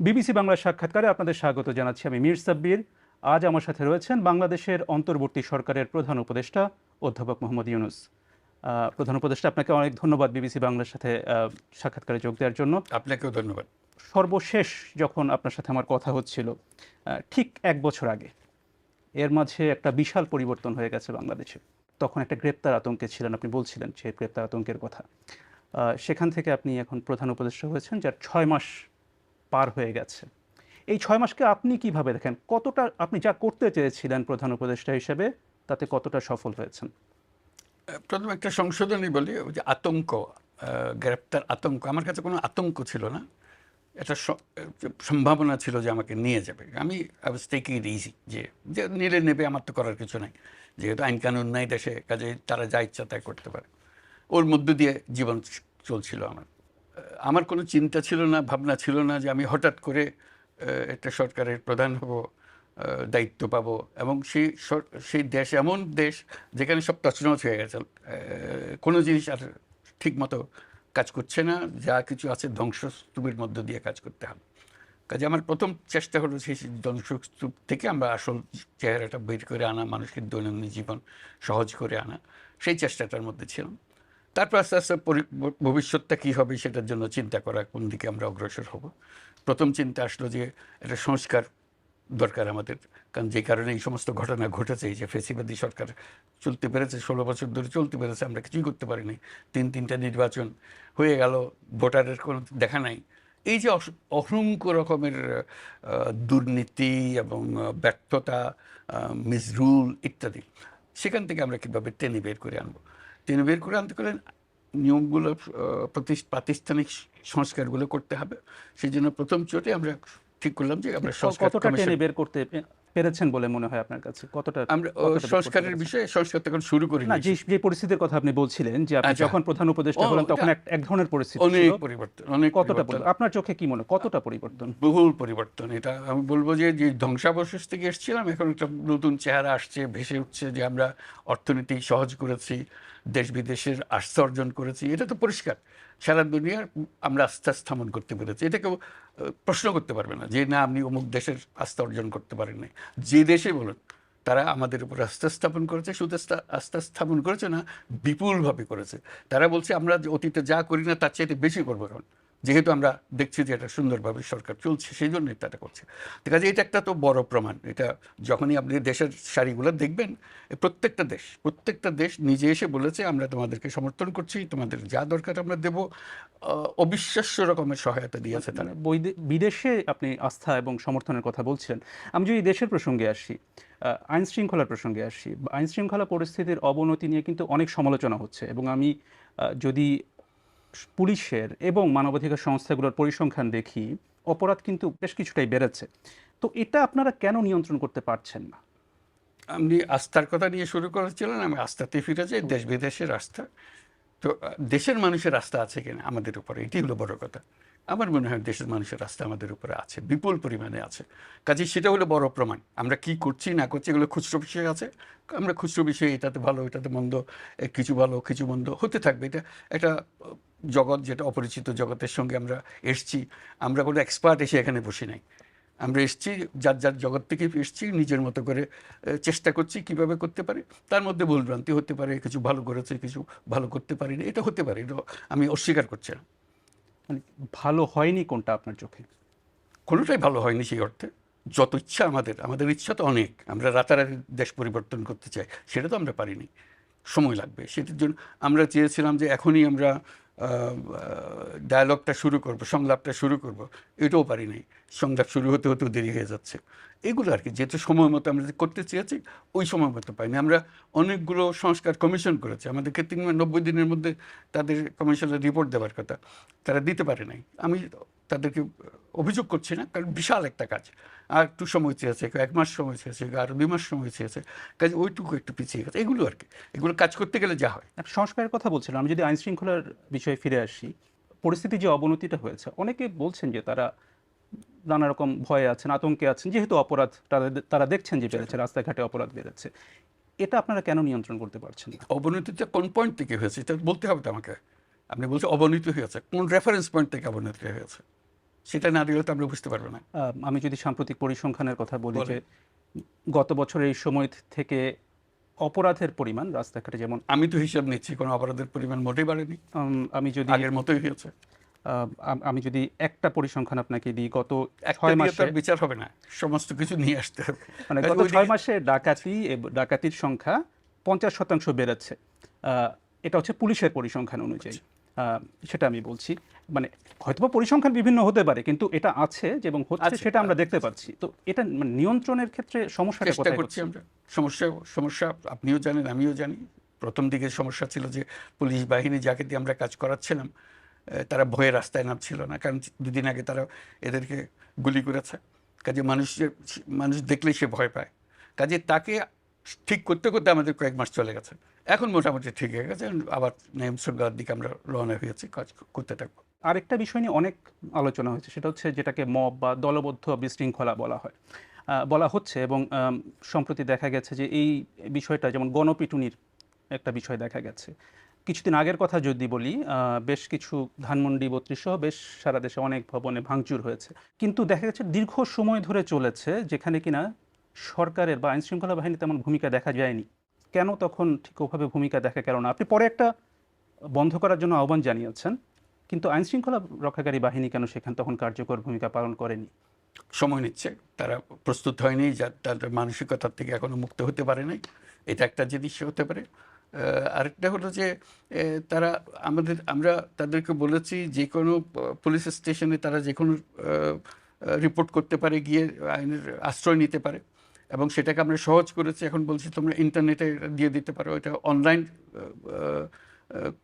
BBC বাংলার সাক্ষাৎকারে আপনাদের স্বাগত জানাচ্ছি। আমি মীর সাব্বির। আজ আমার সাথে রয়েছেন বাংলাদেশের অন্তর্বর্তী সরকারের প্রধান উপদেষ্টা অধ্যাপক মোহাম্মদ ইউনূস। প্রধান উপদেষ্টা, আপনাকে অনেক ধন্যবাদ বিবিসি বাংলার সাথে সাক্ষাৎকারে যোগ দেওয়ার জন্য। আপনাকেও ধন্যবাদ। সর্বশেষ যখন আপনার সাথে আমার কথা হচ্ছিল ঠিক 1 বছর আগে, এর মাঝে একটা বিশাল পরিবর্তন হয়ে গেছে বাংলাদেশে। তখন একটা গ্রেপ্তার আতঙ্কে ছিলেন, আপনি বলছিলেন সেই গ্রেপ্তার আতঙ্কের কথা। সেখান থেকে আপনি এখন প্রধান উপদেষ্টা হয়েছেন, যার 6 মাস পার হয়ে গেছে। এই 6 মাসকে আপনি কিভাবে দেখেন? কতটা আপনি যা করতে চেয়েছিলেন প্রধান উপদেষ্টা হিসেবে, তাতে কতটা সফল হয়েছেন? প্রথমে একটা সংশোধনী বলি, ওই যে আতঙ্ক, গ্রেপ্তার আতঙ্ক, আমার কাছে কোনো আতঙ্ক ছিল না। একটা সম্ভাবনা ছিল যে আমাকে নিয়ে যাবে। আমি টেকিং ইট ইজি, যে নিলে নেবে, আমার তো করার কিছু নাই, যেহেতু আইন কানুন নাই দেশে, কাজে তারা যা ইচ্ছা তাই করতে পারে। ওর মধ্য দিয়ে জীবন চলছিল আমার। আমার কোনো চিন্তা ছিল না, ভাবনা ছিল না যে আমি হঠাৎ করে একটা সরকারের প্রধান হব, দায়িত্ব পাবো, এবং সেই দেশ এমন দেশ যেখানে সব তছনছ হয়ে গেছে, কোনো জিনিস আর ঠিক মতো কাজ করছে না, যা কিছু আছে ধ্বংসস্তূপের মধ্য দিয়ে কাজ করতে হবে। কাজে আমার প্রথম চেষ্টা হলো সেই ধ্বংসস্তূপ থেকে আমরা আসল চেহারাটা বের করে আনা, মানুষের দৈনন্দিন জীবন সহজ করে আনা, সেই চেষ্টাটার মধ্যে ছিলাম। তারপর আস্তে আস্তে ভবিষ্যৎটা কী হবে সেটার জন্য চিন্তা করা, কোন দিকে আমরা অগ্রসর হব। প্রথম চিন্তা আসলো যে একটা সংস্কার দরকার আমাদের, কারণ যে কারণে এই সমস্ত ঘটনা ঘটেছে, এই যে ফেসিবাদী সরকার চলতে পেরেছে, 16 বছর ধরে চলতে পেরেছে, আমরা কিছুই করতে পারিনি। তিনটা নির্বাচন হয়ে গেল, ভোটারের কোনো দেখা নাই। এই যে অসংখ্য রকমের দুর্নীতি এবং ব্যর্থতা, মিসরুল ইত্যাদি, সেখান থেকে আমরা কীভাবে টেনে বের করে আনবো। টেনে বের করে আনতে গেলে নিয়মগুলো, প্রাতিষ্ঠানিক সংস্কারগুলো করতে হবে। সেই জন্য প্রথম চোটে আমরা ঠিক করলাম যে আমরা কতটা টেনে বের করতে পেরেছেন বলে মনে হয় আপনার কাছে? কতটা আমরা সংস্কারের বিষয়ে সংস্কার তখন শুরু করি না, না। যে পরিস্থিতির কথা আপনি বলছিলেন যে আপনি যখন প্রধান উপদেষ্টা হলেন, তখন এক ধরনের পরিস্থিতি ছিল। অনেক পরিবর্তন, অনেক কতটা পরিবর্তন। আপনার চোখে কি মনে, কতটা পরিবর্তন? বহুল পরিবর্তন। এটা আমি বলবো যে ধ্বংসাবশেষ থেকে এসেছিলাম, এখন একটা নতুন চেহারা আসছে, ভেসে উঠছে, যে আমরা অর্থনীতি সহজ করেছি, দেশ বিদেশের আস্থা অর্জন করেছি। এটা তো পরিষ্কার, সারা দুনিয়ার আমরা আস্থা স্থাপন করতে পেরেছি। এটা কেউ প্রশ্ন করতে পারবে না যে না, আপনি অমুক দেশের আস্থা অর্জন করতে পারেন নাই। যে দেশে বলুন, তারা আমাদের উপর আস্থা স্থাপন করেছে। শুধু আস্থা স্থাপন করেছে না, বিপুলভাবে করেছে। তারা বলছে আমরা অতীতে যা করি না তার চাইতে বেশি করবো, এখন যেহেতু আমরা দেখছি যে এটা সুন্দরভাবে সরকার চলছে, সেই জন্যই তারা করছে। ঠিক আছে, এটা একটা তো বড় প্রমাণ। এটা যখনই আপনি দেশের সারিগুলো দেখবেন, প্রত্যেকটা দেশ নিজে এসে বলেছে আমরা তোমাদেরকে সমর্থন করছি, তোমাদের যা দরকার আমরা দেব। অবিশ্বাস্য রকমের সহায়তা দিয়েছে তারা। বিদেশে আপনি আস্থা এবং সমর্থনের কথা বলছিলেন। আমি যদি দেশের প্রসঙ্গে আসি, আইন শৃঙ্খলার প্রসঙ্গে আসি, আইন শৃঙ্খলা পরিস্থিতির অবনতি নিয়ে কিন্তু অনেক সমালোচনা হচ্ছে, এবং আমি যদি পুলিশের এবং মানবাধিকার সংস্থাগুলোর পরিসংখ্যান দেখি, অপরাধ কিন্তু বেশ কিছুটাই বেড়েছে। তো এটা আপনারা কেন নিয়ন্ত্রণ করতে পারছেন না? আপনি আস্থার কথা নিয়ে শুরু করেছিলেন, আমি আস্থাতেই ফিরে যাই, দেশ বিদেশের আস্থা। তো দেশের মানুষের আস্থা আছে কিনা আমাদের উপরে, এটি হলো বড় কথা। আমার মনে হয় দেশের মানুষের আস্থা আমাদের উপরে আছে, বিপুল পরিমাণে আছে। কাজে সেটা হলো বড় প্রমাণ। আমরা কি করছি না করছি এগুলো খুচরো বিষয় আছে। আমরা খুচরো বিষয়ে এটাতে ভালো, এটাতে মন্দ, কিছু ভালো কিছু মন্দ হতে থাকবে। এটা একটা জগৎ, যেটা অপরিচিত জগতের সঙ্গে আমরা এসছি। আমরা কোনো এক্সপার্ট এসে এখানে বসি নাই। আমরা এসছি যার জগৎ থেকে এসছি, নিজের মতো করে চেষ্টা করছি কীভাবে করতে পারি। তার মধ্যে ভুলভ্রান্তি হতে পারে, কিছু ভালো করেছে, কিছু ভালো করতে পারিনি, এটা হতে পারে, এটা আমি অস্বীকার করছি না। মানে ভালো হয়নি কোনটা আপনার চোখে? কোনোটাই ভালো হয়নি সেই অর্থে। যত ইচ্ছা আমাদের ইচ্ছা তো অনেক, আমরা রাতারাতি দেশ পরিবর্তন করতে চাই, সেটা তো আমরা পারিনি, সময় লাগবে। সেটার জন্য আমরা চেয়েছিলাম যে এখনই আমরা ডায়ালগটা শুরু করব, সংলাপটা শুরু করব, এটাও পারি নাই। সংলাপ শুরু হতে হতেও দেরি হয়ে যাচ্ছে। এগুলো আর কি, যেহেতু সময় মতো আমরা করতে চেয়েছি, ওই সময় মতো পাইনি। আমরা অনেকগুলো সংস্কার কমিশন করেছি, আমাদেরকে 90 দিনের মধ্যে তাদের কমিশনের রিপোর্ট দেওয়ার কথা, তারা দিতে পারে নাই। আমি তাদেরকে অভিযোগ করছি না, কারণ বিশাল একটা কাজ। আর একটু সময় চেয়েছে, 1 মাস সময় চেয়েছে, আরও 2 মাস সময় চেয়েছে, কাজে ওইটুকু একটু পিছিয়ে গেছে। এগুলো আর কি, এগুলো কাজ করতে গেলে যা হয়। সংস্কারের কথা বলছিলাম। আমি যদি আইন শৃঙ্খলার বিষয়ে ফিরে আসি, পরিস্থিতি যে অবনতিটা হয়েছে, অনেকে বলছেন যে তারা নানা রকম ভয়ে আছেন, আতঙ্কে আছেন, যেহেতু অপরাধ তারা দেখছেন যে বেড়েছে, রাস্তাঘাটে অপরাধ বেড়েছে। এটা আপনারা কেন নিয়ন্ত্রণ করতে পারছেন না? অবনতিটা কোন পয়েন্ট থেকে হয়েছে এটা বলতে হবে তো আমাকে। আপনি বলছেন অবনতি হয়েছে, কোন রেফারেন্স পয়েন্ট থেকে অবনতি হয়েছে? সেটা না দিলে তো আমরা বুঝতে পারবো না। আমি যদি সাম্প্রতিক পরিসংখ্যানের কথা বলি যে বলেন। গত বছর এই সময় থেকে অপরাধের পরিমাণ রাস্তাঘাটে যেমন আমি তো হিসাব নিচ্ছি, কোনো অপরাধের পরিমাণ মোটেই বাড়েনি, আমি যদি আগের মতোই হয়েছে। আমি যদি একটা পরিসংখ্যান আপনাকে দিই, গত একটা 6 দিয়ে তো মাসে আর বিচার হবে না, সমস্ত কিছু নিয়ে আসতে হবে। মানে আর গত ওইদিকে 6 মাসে ডাকাতির সংখ্যা 50% বেড়েছে। এটা হচ্ছে পুলিশের পরিসংখ্যান অনুযায়ী। সেটা আমি বলছি, মানে হয়তোবা পরিসংখ্যান বিভিন্ন হতে পারে, কিন্তু এটা আছে যে এবং হচ্ছে আছে, সেটা আমরা দেখতে পাচ্ছি। তো এটা মানে নিয়ন্ত্রণের ক্ষেত্রে সমস্যাটা চেষ্টা কোথায় করছি হচ্ছে? আমরা। সমস্যা সমস্যা আপনিও জানেন, আমিও জানি। প্রথম দিকে সমস্যা ছিল যে পুলিশ বাহিনী যাকে দিয়ে আমরা কাজ করাচ্ছিলাম, তারা ভয়ে রাস্তায় নামছিল না, কারণ দুদিন আগে তারা এদেরকে গুলি করেছে। কাজে মানুষ দেখলেই সে ভয় পায়। কাজে তাকে ঠিক করতে করতে আমাদের কয়েক মাস চলে গেছে। এখন মোটামুটি ঠিক হয়ে গেছে, আবার নিয়ম শৃঙ্খলার দিকে আমরা রওনা হয়েছি, কাজ করতে থাকবো। আরেকটা বিষয় নিয়ে অনেক আলোচনা হয়েছে, সেটা হচ্ছে যেটাকে মব বা দলবদ্ধ বিশৃঙ্খলা বলা হয়, বলা হচ্ছে। এবং সম্প্রতি দেখা গেছে যে এই বিষয়টা যেমন গণপিটুনির একটা বিষয় দেখা গেছে। কিছুদিন আগের কথা যদি বলি, বেশ কিছু ধানমন্ডি ৩২ সহ বেশ সারা দেশে অনেক ভবনে ভাঙচুর হয়েছে। কিন্তু দেখা গেছে দীর্ঘ সময় ধরে চলেছে, যেখানে কিনা সরকারের বা আইনশৃঙ্খলা বাহিনী তেমন ভূমিকা দেখা যায়নি। কেন তখন ঠিক ওভাবে ভূমিকা দেখা গেল না? আপনি পরে একটা বন্ধ করার জন্য আহ্বান জানিয়েছেন, কিন্তু আইনশৃঙ্খলা রক্ষাকারী বাহিনী কেন সেখানে তখন কার্যকর ভূমিকা পালন করেনি? সময় নিচ্ছে, তারা প্রস্তুত হয়নি, যা তাদের মানসিকতার থেকে এখনো মুক্ত হতে পারে নাই, এটা একটা জিনিস হতে পারে। আরেকটা হলো যে তারা আমরা তাদেরকে বলেছি যে কোনো পুলিশ স্টেশনে তারা যে কোনো রিপোর্ট করতে পারে, গিয়ে আইনের আশ্রয় নিতে পারে, এবং সেটাকে আমরা সহজ করেছি। এখন বলছি তোমরা ইন্টারনেটে দিয়ে দিতে পারো, এটা অনলাইন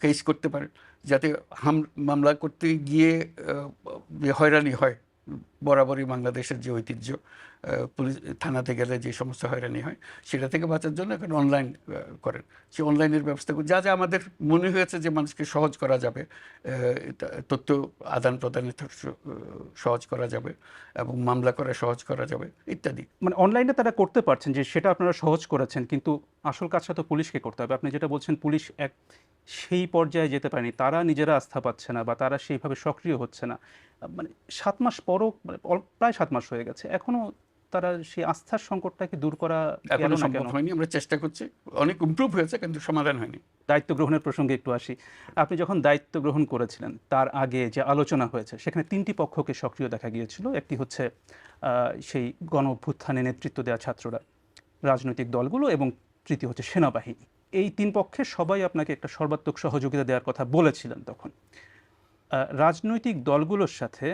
কেস করতে পারে, যাতে মামলা করতে গিয়ে হয়রানি হয়। বরাবরই বাংলাদেশের যে ঐতিহ্য, পুলিশ থানাতে গেলে যে সমস্ত হয়রানি হয়, সেটা থেকে বাঁচার জন্য এখন অনলাইন করেন। সেই অনলাইনের ব্যবস্থা যা যা আমাদের মনে হয়েছে যে মানুষকে সহজ করা যাবে, তথ্য আদান প্রদানের সহজ করা যাবে, এবং মামলা করা সহজ করা যাবে ইত্যাদি। মানে অনলাইনে তারা করতে পারছেন, যে সেটা আপনারা সহজ করেছেন, কিন্তু আসল কাজটা তো পুলিশকে করতে হবে। আপনি যেটা বলছেন পুলিশ সেই পর্যায়ে যেতে পারেনি, তারা নিজেরা আস্থা পাচ্ছে না বা তারা সেইভাবে সক্রিয় হচ্ছে না। মানে 7 মাস পরও, মানে প্রায় 7 মাস হয়ে গেছে, এখনো তারা সেই আস্থার সংকটটাকে দূর করা গেল এখনো না সম্ভব কেন? হয়নি, আমরা চেষ্টা করছি, অনেক ইমপ্রুভ হয়েছে, কিন্তু সমাধান হয়নি। দায়িত্ব গ্রহণের প্রসঙ্গে একটু আসি। আপনি যখন দায়িত্ব গ্রহণ করেছিলেন, তার আগে যে আলোচনা হয়েছে সেখানে 3টি পক্ষকে সক্রিয় দেখা গিয়েছিল। একটি হচ্ছে সেই গণ অভ্যুত্থানে নেতৃত্ব দেওয়া ছাত্ররা, রাজনৈতিক দলগুলো, এবং তৃতীয় হচ্ছে সেনাবাহিনী। এই 3 পক্ষের সবাই আপনাকে একটা সর্বাত্মক সহযোগিতা দেওয়ার কথা বলেছিলেন তখন। রাজনৈতিক দলগুলোর সাথে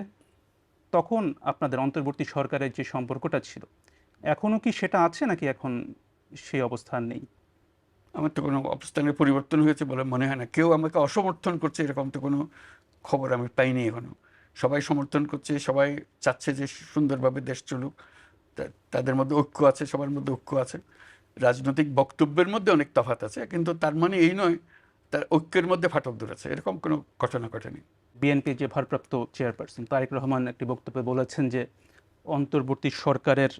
তখন আপনাদের অন্তর্বর্তী সরকারের যে সম্পর্কটা ছিল, এখনো কি সেটা আছে, নাকি এখন সেই অবস্থান নেই? আমার তো কোনো অবস্থানের পরিবর্তন হয়েছে বলে মনে হয় না। কেউ আমাকে অসমর্থন করছে এরকম তো কোনো খবর আমি পাইনি এখনো। সবাই সমর্থন করছে, সবাই চাচ্ছে যে সুন্দরভাবে দেশ চলুক। তাদের মধ্যে ঐক্য আছে, সবার মধ্যে ঐক্য আছে। রাজনৈতিক বক্তব্যের মধ্যে অনেক তফাৎ আছে, কিন্তু তার মানে এই নয় তার ঐক্যের মধ্যে ফাটল ধরেছে, এরকম কোনো ঘটনা ঘটেনি। বিএনপির যে ভারপ্রাপ্ত চেয়ারপারসন তারেক রহমান একটি বক্তব্যে বলেছেন যে অন্তর্বর্তী সরকারের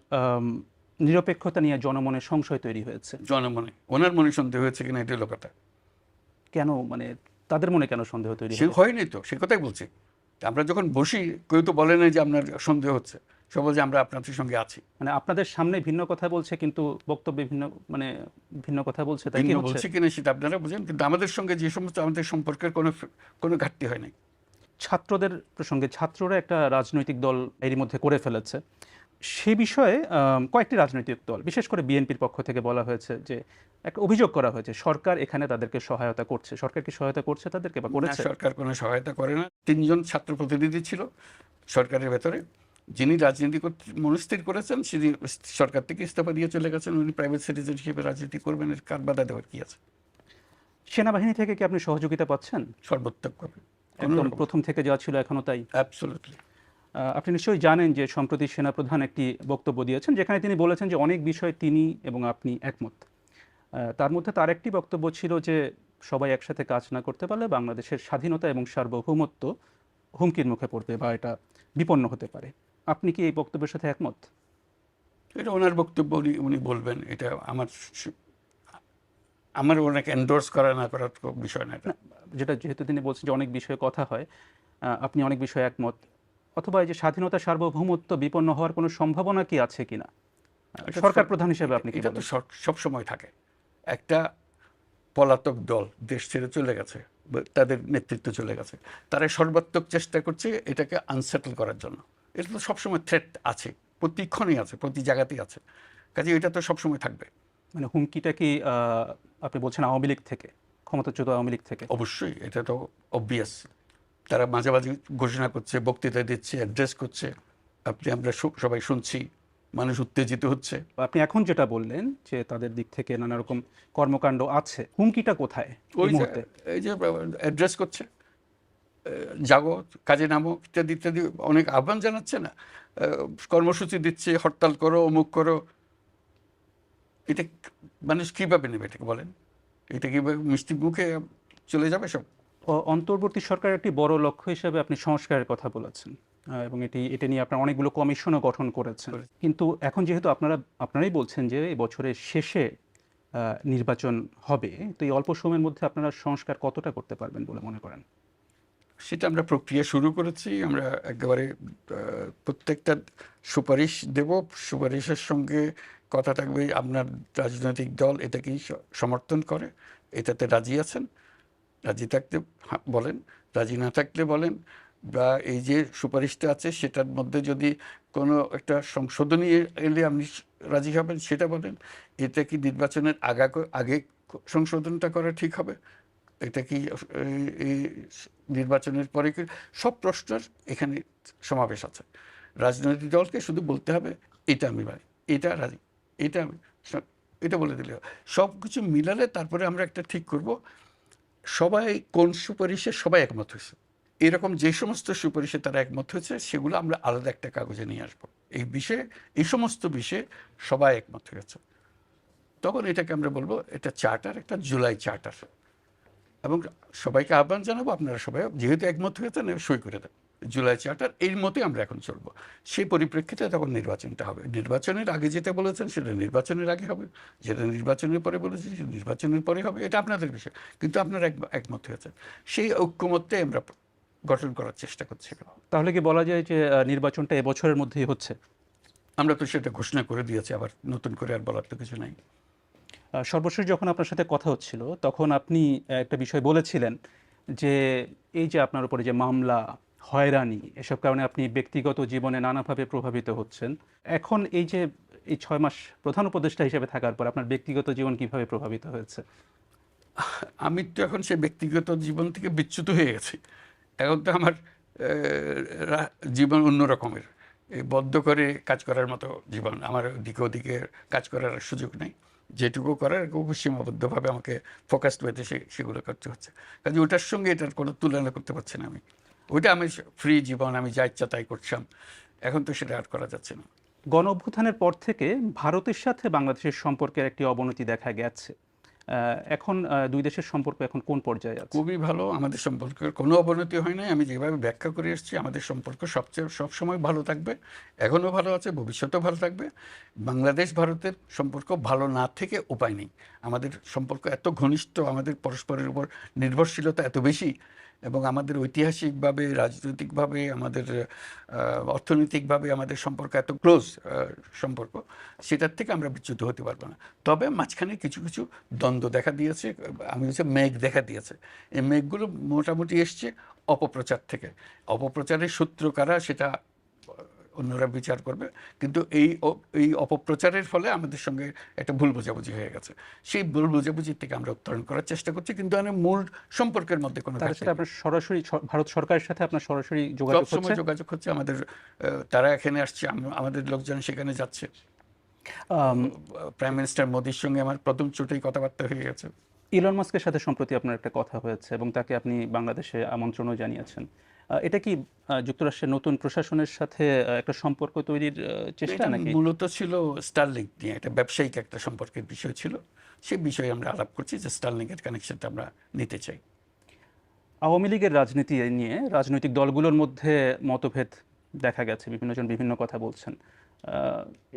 নিরপেক্ষতা নিয়ে জনমনে সংশয় তৈরি হয়েছে। জনমনে ওনার মনে সন্দেহ হয়েছে কিনা এটা হলো কথা। কেন, মানে তাদের মনে কেন সন্দেহ তৈরি সে হয়েছে? হয়নি তো, সে কথাই বলছি। আমরা যখন বসি, কেউ তো বলে নাই যে আপনার সন্দেহ হচ্ছে, সব বলছে আমরা আপনাদের সঙ্গে আছি। মানে আপনাদের সামনে ভিন্ন কথা বলছে, কিন্তু বক্তব্যে ভিন্ন, মানে ভিন্ন কথা বলছে, তাই কি ভিন্ন হচ্ছে? বলছে কিনা সেটা আপনারা বুঝেন, কিন্তু আমাদের সঙ্গে যে সমস্ত আমাদের সম্পর্কের কোনো ঘাটতি হয় নাই। ছাত্রদের প্রসঙ্গে, ছাত্ররা একটা রাজনৈতিক দল এরই মধ্যে করে ফেলেছে। সে বিষয়ে কয়েকটি রাজনৈতিক দল, বিশেষ করে বিএনপির পক্ষ থেকে বলা হয়েছে যে, একটা অভিযোগ করা হয়েছে সরকার এখানে তাদেরকে সহায়তা করছে। সরকার কি সহায়তা করছে তাদেরকে বা না, করেছে? সরকার কোনো সহায়তা করে না। 3জন ছাত্র প্রতিনিধি ছিল সরকারের ভেতরে, যিনি রাজনীতি করতে মনস্থির করেছেন তিনি সরকার থেকে ইস্তফা দিয়ে চলে গেছেন। উনি প্রাইভেট সিটিজেন হিসেবে রাজনীতি করবেন, এর কার বাধা দেওয়ার কি আছে? সেনাবাহিনী থেকে কি আপনি সহযোগিতা পাচ্ছেন? সর্বোত্তমভাবে, কোনো একদম রকম। প্রথম থেকে যা ছিল এখনো তাই? অ্যাবসলিউটলি। আপনি নিশ্চয়ই জানেন যে সম্প্রতি সেনাপ্রধান একটি বক্তব্য দিয়েছেন, যেখানে তিনি বলেছেন যে অনেক বিষয়ে তিনি এবং আপনি একমত। তার মধ্যে তার একটি বক্তব্য ছিল যে সবাই একসাথে কাজ না করতে পারলে বাংলাদেশের স্বাধীনতা এবং সার্বভৌমত্ব হুমকির মুখে পড়বে বা এটা বিপন্ন হতে পারে। আপনি কি এই বক্তব্যের সাথে একমত? এটা ওনার বক্তব্য, উনি বলবেন। এটা আমার ওনাকে এন্ডোর্স করা না করার বিষয় না এটা। যেহেতু তিনি বলছেন যে অনেক বিষয়ে কথা হয়, আপনি অনেক বিষয়ে একমত, অথবা এই যে স্বাধীনতা সার্বভৌমত্ব বিপন্ন হওয়ার কোনো সম্ভাবনা কি আছে কিনা এটা সরকার প্রধান হিসেবে আপনি কি এটা তো বলেন? সব সময় থাকে। একটা পলাতক দল দেশ ছেড়ে চলে গেছে, বা তাদের নেতৃত্ব চলে গেছে, তারা সর্বাত্মক চেষ্টা করছে এটাকে আনসেটল করার জন্য। এটা তো সবসময় থ্রেট আছে, প্রতিক্ষণই আছে, প্রতি জায়গাতেই আছে, কাজে এটা তো সবসময় থাকবে। মানে হুমকিটা কি আপনি বলছেন আওয়ামী লীগ থেকে, ক্ষমতাচ্যুত আওয়ামী লীগ থেকে? অবশ্যই এটা তো অবভিয়াস। তারা মাঝে মাঝে ঘোষণা করছে, বক্তৃতা দিচ্ছে, অ্যাড্রেস করছে, আমরা সবাই শুনছি, মানুষ উত্তেজিত হচ্ছে। আপনি এখন যেটা বললেন যে তাদের দিক থেকে নানা রকম কর্মকাণ্ড আছে, হুমকিটা কোথায় ওই এই যে মুহূর্তে? এই যে অ্যাড্রেস করছে, জাগো, কাজে নামো, ইত্যাদি ইত্যাদি অনেক আহ্বান জানাচ্ছে না, কর্মসূচি দিচ্ছে, হরতাল করো, অমুক করো। এটা মানুষ কীভাবে নেবে এটাকে বলেন? এটা কীভাবে মিষ্টি মুখে চলে যাবে সব? অন্তর্বর্তী সরকারের একটি বড় লক্ষ্য হিসেবে আপনি সংস্কারের কথা বলেছেন, এবং এটা নিয়ে আপনারা অনেকগুলো কমিশনও গঠন করেছেন। কিন্তু এখন যেহেতু আপনারাই বলছেন যে এই বছরের শেষে নির্বাচন হবে, তো এই অল্প সময়ের মধ্যে আপনারা সংস্কার কতটা করতে পারবেন বলে মনে করেন? সেটা আমরা প্রক্রিয়া শুরু করেছি। আমরা একেবারে প্রত্যেকটা সুপারিশ দেব, সুপারিশের সঙ্গে কথা থাকবে আপনার রাজনৈতিক দল এটাকেই সমর্থন করে, এটাতে রাজি আছেন, রাজি থাকতে বলেন, রাজি না থাকলে বলেন, বা এই যে সুপারিশটা আছে সেটার মধ্যে যদি কোনো একটা সংশোধনী এলে আপনি রাজি হবেন সেটা বলেন। এটা কি নির্বাচনের আগে সংশোধনটা করা ঠিক হবে, এটা কি এই নির্বাচনের পরে কি, সব প্রশ্নের এখানে সমাবেশ আছে। রাজনৈতিক দলকে শুধু বলতে হবে এটা আমি মানি, এটা রাজি, এটা আমি, এটা বলে দিলে সব কিছু মিলালে তারপরে আমরা একটা ঠিক করব সবাই কোন সুপারিশে সবাই একমত হয়েছে। এরকম যে সমস্ত সুপারিশে তারা একমত হয়েছে সেগুলো আমরা আলাদা একটা কাগজে নিয়ে আসবো। এই বিষয়ে, এই সমস্ত বিষয়ে সবাই একমত হয়েছে, তখন এটাকে আমরা বলবো এটা চার্টার, একটা জুলাই চার্টার। এবং সবাইকে আহ্বান জানাবো আপনারা সবাই যেহেতু একমত হয়েছেন সই করে দেন জুলাই চার্টার, এর মতোই আমরা এখন চলবো। সেই পরিপ্রেক্ষিতে তখন নির্বাচনটা হবে। নির্বাচনের আগে যেটা বলেছেন সেটা নির্বাচনের আগে হবে, যেটা নির্বাচনের পরে বলেছেন সেটা নির্বাচনের পরে হবে, এটা আপনাদের বিষয়। কিন্তু আপনারা একমত হয়েছেন, সেই ঐক্যমত্যে আমরা গঠন করার চেষ্টা করছি। তাহলে কি বলা যায় যে নির্বাচনটা এবছরের মধ্যেই হচ্ছে? আমরা তো সেটা ঘোষণা করে দিয়েছি, আবার নতুন করে আর বলার তো কিছু নাই। সর্বশেষ যখন আপনার সাথে কথা হচ্ছিল তখন আপনি একটা বিষয় বলেছিলেন যে এই যে আপনার উপরে যে মামলা, হয়রানি, এসব কারণে আপনি ব্যক্তিগত জীবনে নানাভাবে প্রভাবিত হচ্ছেন। এখন এই যে এই 6 মাস প্রধান উপদেষ্টা হিসেবে থাকার পর আপনার ব্যক্তিগত জীবন কিভাবে প্রভাবিত হয়েছে? আমি তো এখন সে ব্যক্তিগত জীবন থেকে বিচ্যুত হয়ে গেছি। এখন তো আমার জীবন অন্য রকমের, এই বদ্ধ করে কাজ করার মতো জীবন। আমার দিকে ওদিকে কাজ করার সুযোগ নেই, যেটুকু করার খুব সীমাবদ্ধভাবে আমাকে ফোকাসড ওয়েতে সেগুলো করতে হচ্ছে। কাজে ওটার সঙ্গে এটার কোনো তুলনা করতে পারছি না আমি। ওইটা আমি ফ্রি জীবন, আমি যা ইচ্ছা তাই করছিলাম, এখন তো সেটা আর করা যাচ্ছে না। গণ অভ্যুত্থানের পর থেকে ভারতের সাথে বাংলাদেশের সম্পর্কের একটি অবনতি দেখা গেছে। এখন দুই দেশের সম্পর্ক এখন কোন পর্যায়ে আছে? খুবই ভালো, আমাদের সম্পর্কের কোনো অবনতি হয় নাই। আমি যেভাবে ব্যাখ্যা করে এসেছি আমাদের সম্পর্ক সবসময় ভালো থাকবে, এখনও ভালো আছে, ভবিষ্যতেও ভালো থাকবে। বাংলাদেশ ভারতের সম্পর্ক ভালো না থেকে উপায় নেই। আমাদের সম্পর্ক এত ঘনিষ্ঠ, আমাদের পরস্পরের উপর নির্ভরশীলতা এত বেশি, এবং আমাদের ঐতিহাসিকভাবে, রাজনৈতিকভাবে, আমাদের অর্থনৈতিকভাবে আমাদের সম্পর্ক এত ক্লোজ সম্পর্ক, সেটার থেকে আমরা বিচ্যুত হতে পারবো না। তবে মাঝখানে কিছু কিছু দ্বন্দ্ব দেখা দিয়েছে, আমি হচ্ছে মেঘ দেখা দিয়েছে। এই মেঘগুলো মোটামুটি এসছে অপপ্রচার থেকে। অপপ্রচারের সূত্র কারা সেটা অন্যরা বিচার করবে, কিন্তু এই অপপ্রচারের ফলে আমাদের সঙ্গে একটা ভুল বোঝাবুঝি হয়ে গেছে। সেই ভুল বোঝাবুঝির থেকে আমরা উত্তরণ করার চেষ্টা করছি, কিন্তু মূল সম্পর্কের মধ্যে কোনো তার সাথে আপনার সরাসরি ভারত সরকারের সাথে আপনার সরাসরি যোগাযোগ হচ্ছে? সবসময় যোগাযোগ হচ্ছে আমাদের। তারা এখানে আসছে, আমাদের লোকজন সেখানে যাচ্ছে। প্রাইম মিনিস্টার মোদির সঙ্গে আমার প্রথম চোটেই কথাবার্তা হয়ে গেছে। ইলন মাস্কের সাথে সম্প্রতি আপনার একটা কথা হয়েছে এবং তাকে আপনি বাংলাদেশে আমন্ত্রণও জানিয়েছেন। এটা কি যুক্তরাষ্ট্রের নতুন প্রশাসনের সাথে একটা সম্পর্ক তৈরির চেষ্টা এটা নাকি? মূলত ছিল স্টারলিংক নিয়ে, একটা ব্যবসায়িক একটা সম্পর্কের বিষয় ছিল। সেই বিষয়ে আমরা আলাপ করছি যে স্টারলিংকের কানেকশনটা আমরা নিতে চাই। আওয়ামী লীগের রাজনীতি নিয়ে রাজনৈতিক দলগুলোর মধ্যে মতভেদ দেখা গেছে, বিভিন্নজন বিভিন্ন কথা বলছেন।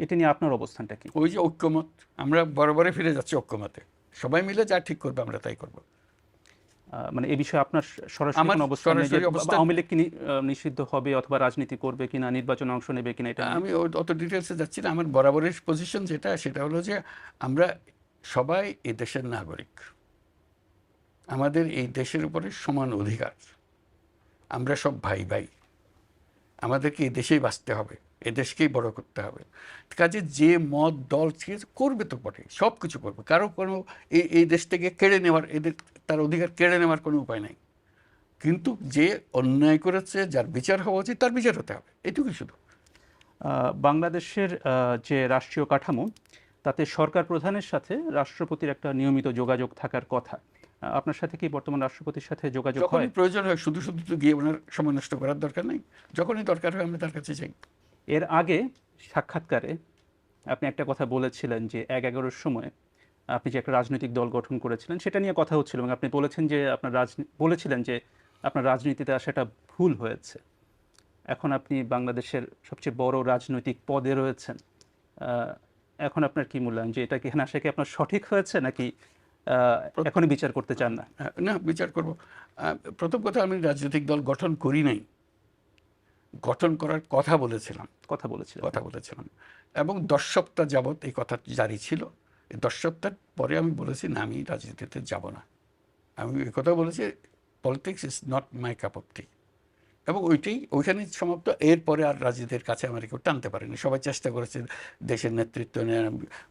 এটা নিয়ে আপনার অবস্থানটা কি? ওই যে ঐক্যমত, আমরা বরাবরই ফিরে যাচ্ছি ঐক্যমতে, সবাই মিলে যা ঠিক করবে আমরা তাই করব। মানে এই বিষয়ে আপনার সরাসরি আমার কোনো অবস্থান নেই যে সরাসরি অবস্থান আওয়ামী লীগ কি নিষিদ্ধ হবে অথবা রাজনীতি করবে কিনা, নির্বাচনে অংশ নেবে কিনা, এটা নিয়ে? আমি অত ডিটেলসে যাচ্ছি না। আমার বরাবরের পজিশন যেটা, সেটা হলো যে আমরা সবাই এই দেশের নাগরিক, আমাদের এই দেশের উপরে সমান অধিকার, আমরা সব ভাই ভাই, আমাদেরকে এই দেশেই বাঁচতে হবে, এ দেশকেই বড় করতে হবে। কাজে যে মত দল করবে তো বটে, সব কিছু করবে, কারো কোনো এই দেশ থেকে কেড়ে নেওয়ার, এদের তার অধিকার কেড়ে নেওয়ার কোনো উপায় নাই। কিন্তু যে অন্যায় করেছে, যার বিচার হওয়া উচিত, তার বিচার হতে হবে, এটুকুই শুধু। বাংলাদেশের যে রাষ্ট্রীয় কাঠামো, তাতে সরকার প্রধানের সাথে রাষ্ট্রপতির একটা নিয়মিত যোগাযোগ থাকার কথা। আপনার সাথে কি বর্তমান রাষ্ট্রপতির সাথে যোগাযোগ হয়? যখনই প্রয়োজন হয়, শুধু শুধু তো গিয়ে ওনার সময় নষ্ট করার দরকার নেই, যখনই দরকার হয় আমরা তার কাছে যাই। এর আগে সাক্ষাৎকারে আপনি একটা কথা বলেছিলেন যে ১/১১-র সময় আপনি যে একটা রাজনৈতিক দল গঠন করেছিলেন সেটা নিয়ে কথা হচ্ছিল, এবং আপনি বলেছিলেন যে আপনার রাজনীতিতে আসাটা ভুল হয়েছে। এখন আপনি বাংলাদেশের সবচেয়ে বড় রাজনৈতিক পদে রয়েছেন। এখন আপনার কি মূল্যায়ন যে এটা কি, এখানে আসা কি আপনার সঠিক হয়েছে, নাকি এখনই বিচার করতে চান না? না, বিচার করব। প্রথম কথা, আমি রাজনৈতিক দল গঠন করি নাই, গঠন করার কথা বলেছিলাম, কথা বলেছিলেন। এবং 10 সপ্তাহ যাবৎ এই কথা জারি ছিল। এই 10 সপ্তাহ পরে আমি বলেছি না, আমি রাজনীতিতে যাব না। আমি এই কথা বলেছি, politics is not my cup of tea, এবং ওইখানে সমাপ্ত। এরপরে আর রাজনীতির কাছে আমার কেউ টানতে পারেনি। সবাই চেষ্টা করেছে দেশের নেতৃত্ব নেন,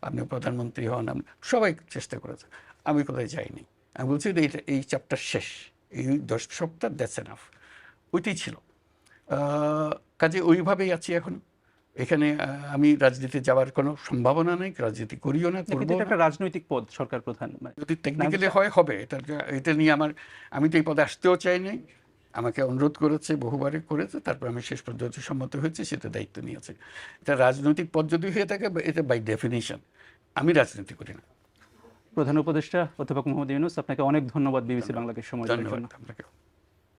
আপনি প্রধানমন্ত্রী হন, সবাই চেষ্টা করেছে, আমি কোথায় যাইনি। আমি বলছি যে এই চ্যাপ্টার শেষ, এই 10 সপ্তাহ, দ্যাটস এনাফ। ওইটাই ছিল। কাজে ওইভাবেই আছি এখন। এখানে আমি রাজনীতি যাওয়ার কোনো সম্ভাবনা নেই, রাজনীতি করিও না, কিন্তু করবো এটা না। একটা রাজনৈতিক পদ, সরকার প্রধান। যদি টেকনিক্যালি হয়, হবে। এটা নিয়ে আমি তো এই পদে আসতেও চাই নাই। আমাকে অনুরোধ করেছে, বহুবারে করেছে, তারপর আমি শেষ পর্যন্ত সম্মত হয়েছি, সেটা দায়িত্ব নিয়েছে। এটা রাজনৈতিক পদ যদি হয়ে থাকে, এটা বাই ডেফিনিশন। আমি রাজনীতি করি না। প্রধান উপদেষ্টা অধ্যাপক মোহাম্মদ ইউনূস, আপনাকে অনেক ধন্যবাদ বিবিসি বাংলাকে সময় দেওয়ার জন্য। ধন্যবাদ আপনাকে।